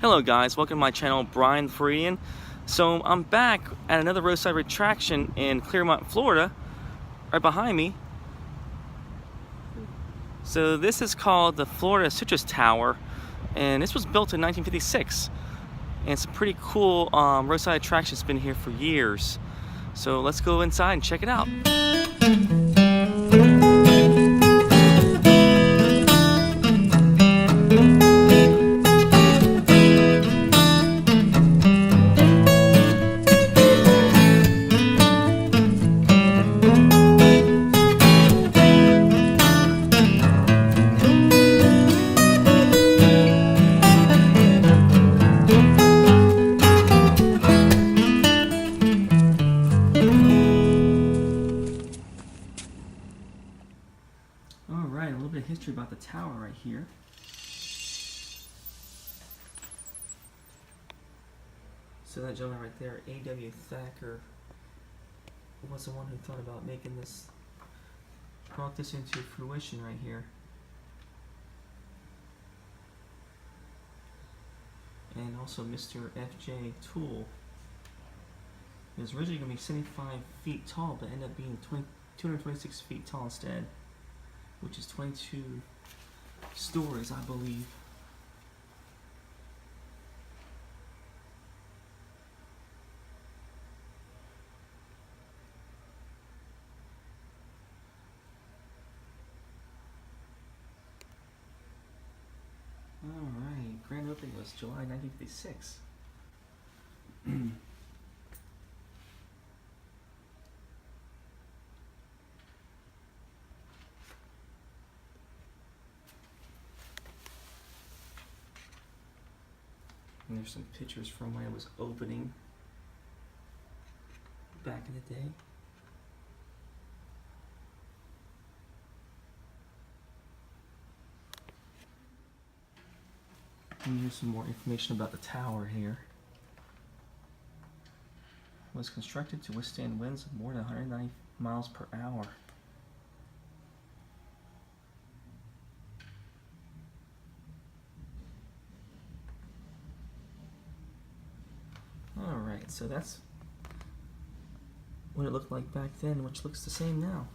Hello guys, welcome to my channel, Brian Floridian. So I'm back at another roadside attraction in Clearmont, Florida, right behind me. So this is called the Florida Citrus Tower, and this was built in 1956. And it's a pretty cool roadside attraction. It's been here for years. So let's go inside and check it out. Alright, a little bit of history about the tower right here. So that gentleman right there, A.W. Thacker, was the one who thought about making this, brought this into fruition right here. And also Mr. F.J. Toole. It was originally going to be 75 feet tall, but ended up being 226 feet tall instead, which is 22 stories, I believe. Alright, grand opening was July 1956. And there's some pictures from when it was opening back in the day. And here's some more information about the tower here. It was constructed to withstand winds of more than 190 miles per hour. Alright, so that's what it looked like back then, which looks the same now.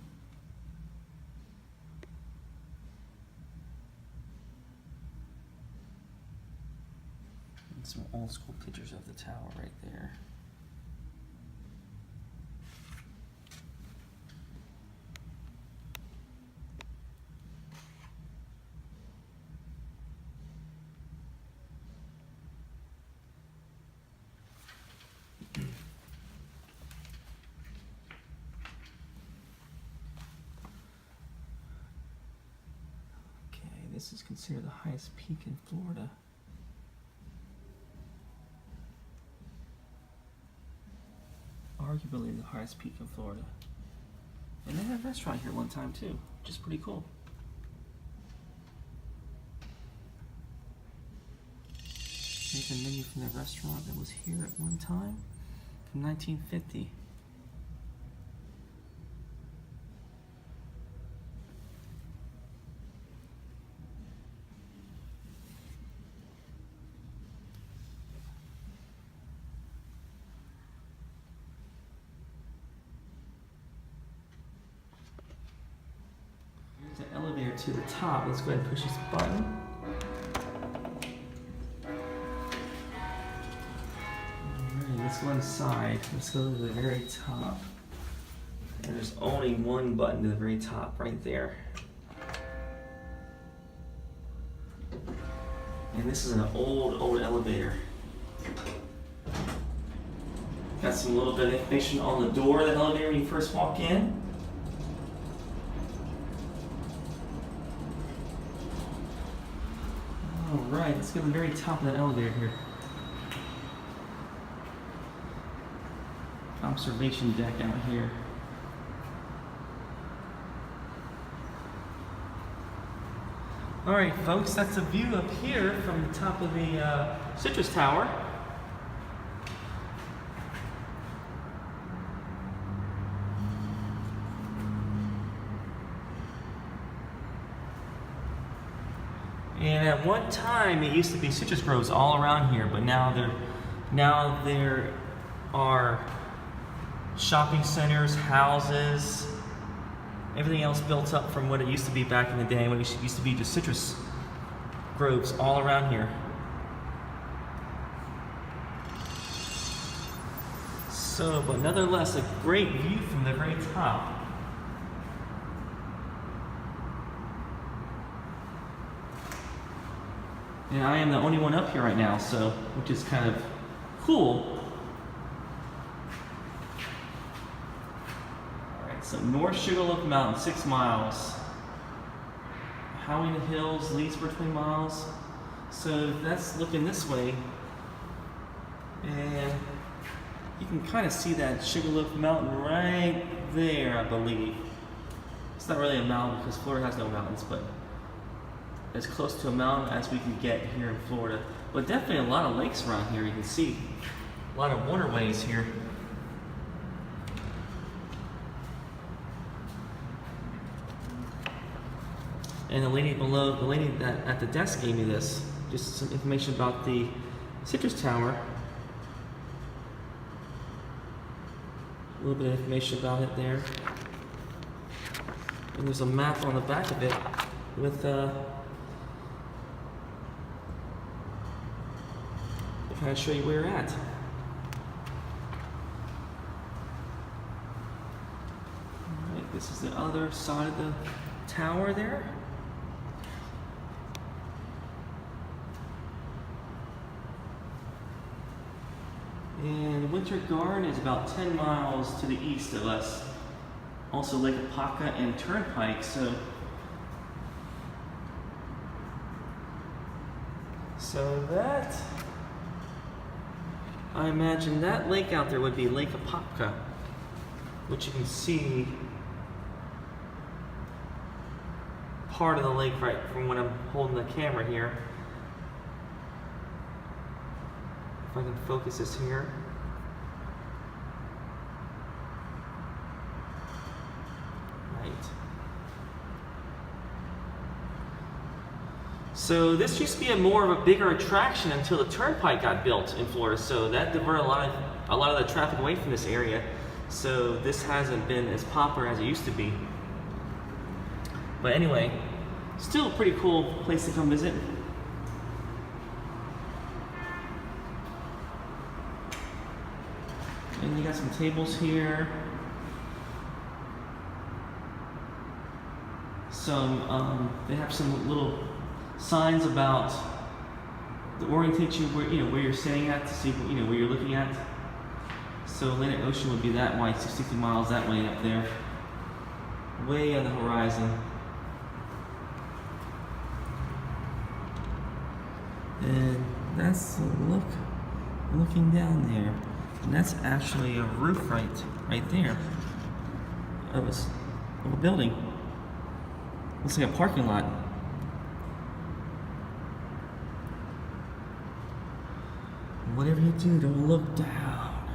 And some old school pictures of the tower right there. This is considered the highest peak in Florida. Arguably the highest peak in Florida. And they had a restaurant here one time too, which is pretty cool. Here's a menu from the restaurant that was here at one time from 1950. The elevator to the top. Let's go ahead and push this button. Alright, let's go inside. Let's go to the very top. And there's only one button to the very top, right there. And this is an old elevator. Got some little bit of information on the door of the elevator when you first walk in. Alright, let's go to the very top of that elevator here. Observation deck out here. Alright folks, that's a view up here from the top of the Citrus Tower. And at one time, it used to be citrus groves all around here, but now there are shopping centers, houses, everything else built up from what it used to be back in the day when it used to be just citrus groves all around here. So, but nonetheless, a great view from the very top. And I am the only one up here right now, so, which is kind of cool. Alright, so North Sugarloaf Mountain, 6 miles. Howling Hills, Leesburg, 20 miles. So that's looking this way. And you can kind of see that Sugarloaf Mountain right there, I believe. It's not really a mountain because Florida has no mountains, but as close to a mountain as we can get here in Florida. But definitely a lot of lakes around here. You can see a lot of waterways here. And the lady below, the lady that at the desk gave me this, just some information about the citrus tower. A little bit of information about it there. And there's a map on the back of it with to kind of show you where you're at. Alright, this is the other side of the tower there. And Winter Garden is about 10 miles to the east of us. Also Lake Apopka and Turnpike, so that, I imagine that lake out there would be Lake Apopka, which you can see part of the lake right from when I'm holding the camera here. If I can focus this here. Right. So this used to be more of a bigger attraction until the turnpike got built in Florida. So that diverted a lot of the traffic away from this area. So this hasn't been as popular as it used to be. But anyway, still a pretty cool place to come visit. And you got some tables here. They have some little signs about to orientate you where you're sitting at to see where you're looking at. So Atlantic Ocean would be that way, 60 miles that way up there, way on the horizon. And that's the look, looking down there. And that's actually a roof right there of a building. Looks like a parking lot. Whatever you do, don't look down.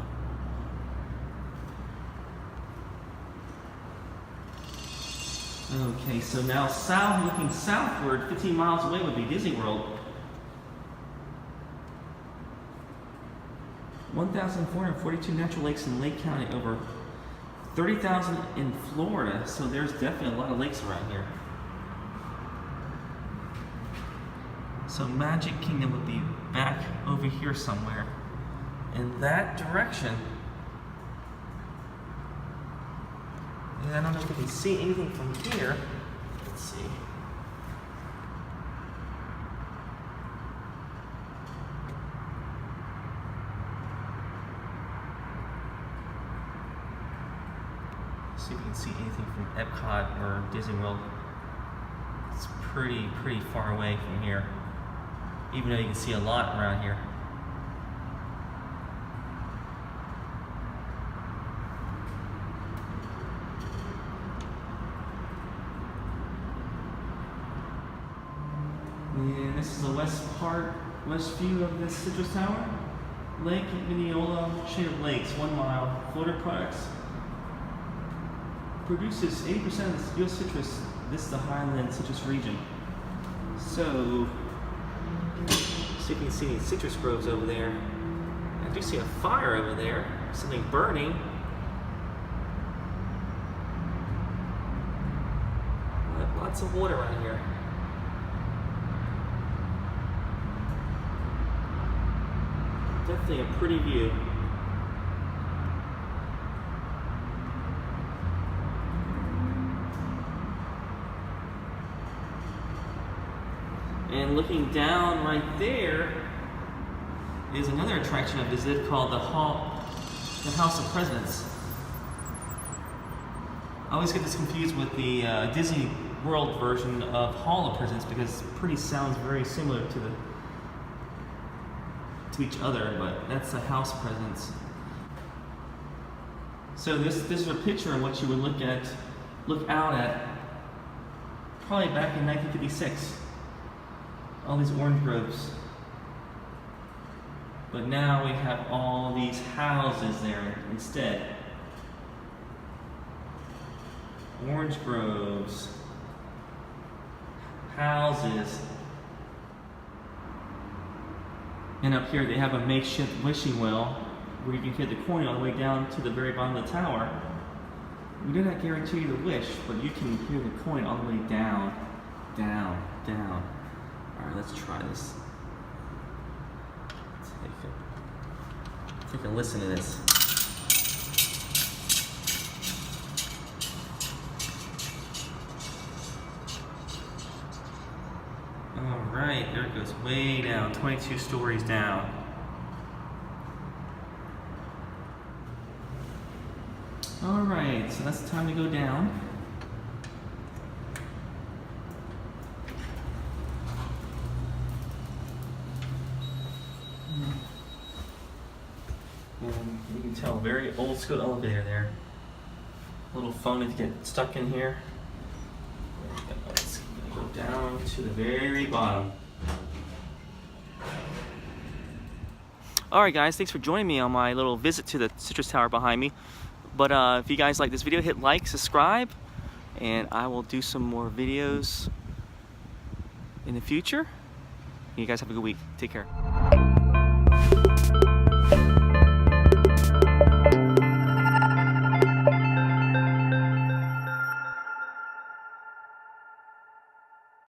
Okay, so now looking southward, 15 miles away would be Disney World. 1,442 natural lakes in Lake County, over 30,000 in Florida, so there's definitely a lot of lakes around here. So Magic Kingdom would be back over here somewhere in that direction. And I don't know if we can see anything from here. Let's see. See if you can see anything from Epcot or Disney World. It's pretty far away from here, even though you can see a lot around here. And this is the west view of this citrus tower. Lake Mineola, chain of lakes, 1 mile. Florida products. Produces 80% of the U.S. citrus. This is the Highland citrus region. So, see if you can see any citrus groves over there. I do see a fire over there, something burning. Lots of water around here. Definitely a pretty view. And looking down right there is another attraction I visited called the House of Presidents. I always get this confused with the Disney World version of Hall of Presidents because it sounds very similar to each other, but that's the House of Presidents. So this is a picture of what you would look out at probably back in 1956. All these orange groves. But now we have all these houses there instead. Orange groves, houses, and up here they have a makeshift wishing well where you can hear the coin all the way down to the very bottom of the tower. We do not guarantee you the wish, but you can hear the coin all the way down, down, down. Alright, let's try this. Take a listen to this. Alright, there it goes way down, 22 stories down. Alright, so that's the time to go down. And you can tell, very old school elevator there. A little phony to get stuck in here. Let's go down to the very bottom. Alright guys, thanks for joining me on my little visit to the Citrus Tower behind me. But if you guys like this video, hit like, subscribe, and I will do some more videos in the future. You guys have a good week. Take care.